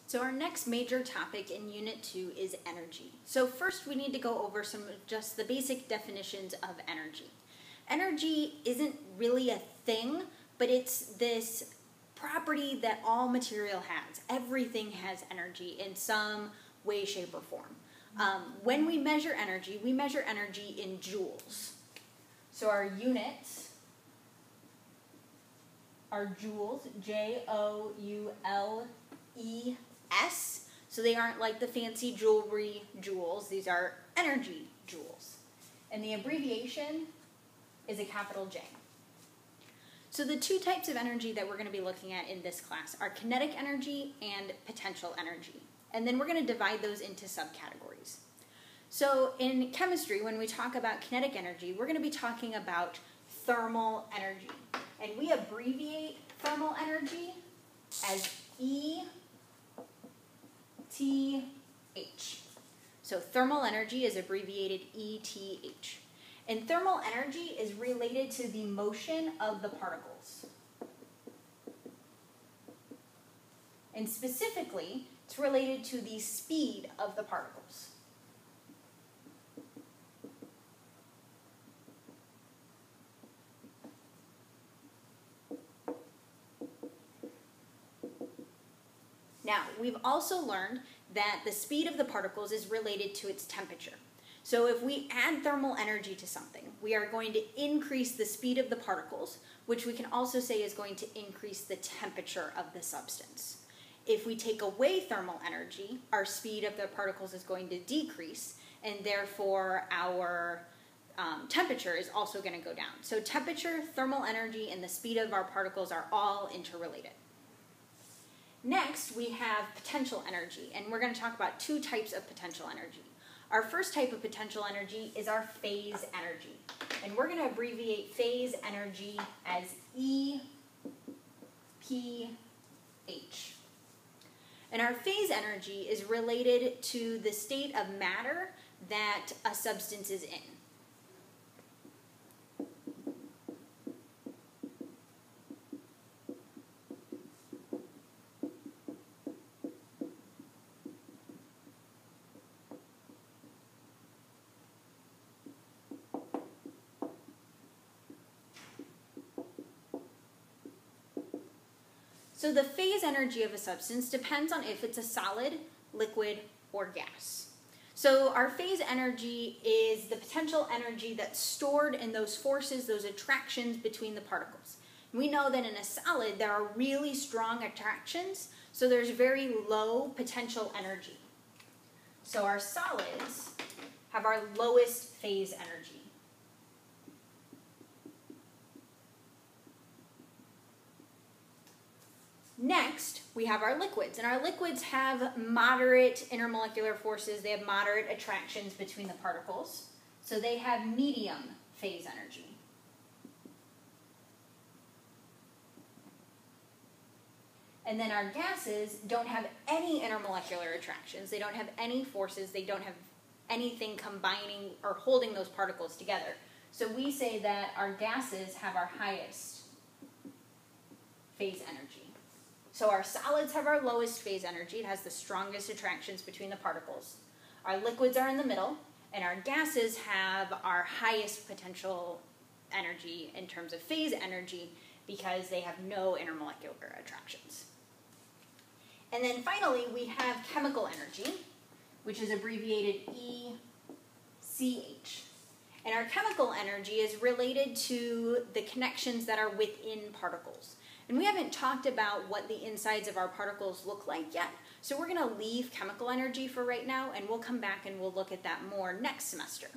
So our next major topic in Unit 2 is energy. So first we need to go over some of just the basic definitions of energy. Energy isn't really a thing, but it's this property that all material has. Everything has energy in some way, shape, or form. When we measure energy in joules. So our units are joules, J-O-U-L-E-S. So they aren't like the fancy jewelry joules. These are energy joules. And the abbreviation is a capital J. So the two types of energy that we're going to be looking at in this class are kinetic energy and potential energy. And then we're going to divide those into subcategories. So in chemistry, when we talk about kinetic energy, we're going to be talking about thermal energy. And we abbreviate thermal energy as ETH. So thermal energy is abbreviated ETH. And thermal energy is related to the motion of the particles. And specifically, it's related to the speed of the particles. Now, we've also learned that the speed of the particles is related to its temperature. So if we add thermal energy to something, we are going to increase the speed of the particles, which we can also say is going to increase the temperature of the substance. If we take away thermal energy, our speed of the particles is going to decrease, and therefore our temperature is also going to go down. So temperature, thermal energy, and the speed of our particles are all interrelated. Next, we have potential energy, and we're going to talk about two types of potential energy. Our first type of potential energy is our phase energy, and we're going to abbreviate phase energy as EPH. And our phase energy is related to the state of matter that a substance is in. So the phase energy of a substance depends on if it's a solid, liquid, or gas. So our phase energy is the potential energy that's stored in those forces, those attractions between the particles. We know that in a solid there are really strong attractions, so there's very low potential energy. So our solids have our lowest phase energy. Next, we have our liquids, and our liquids have moderate intermolecular forces. They have moderate attractions between the particles, so they have medium phase energy. And then our gases don't have any intermolecular attractions. They don't have any forces. They don't have anything combining or holding those particles together. So we say that our gases have our highest phase energy. So our solids have our lowest phase energy. It has the strongest attractions between the particles. Our liquids are in the middle, and our gases have our highest potential energy in terms of phase energy because they have no intermolecular attractions. And then finally, we have chemical energy, which is abbreviated ECH. And our chemical energy is related to the connections that are within particles. And we haven't talked about what the insides of our particles look like yet, so we're going to leave chemical energy for right now, and we'll come back and we'll look at that more next semester.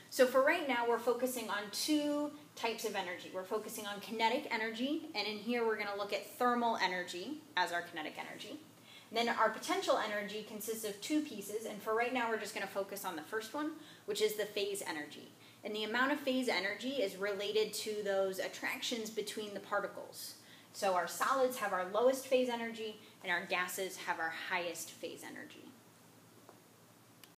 So for right now, we're focusing on two types of energy. We're focusing on kinetic energy, and in here we're going to look at thermal energy as our kinetic energy. And then our potential energy consists of two pieces, and for right now we're just going to focus on the first one, which is the phase energy. And the amount of phase energy is related to those attractions between the particles. So our solids have our lowest phase energy, and our gases have our highest phase energy.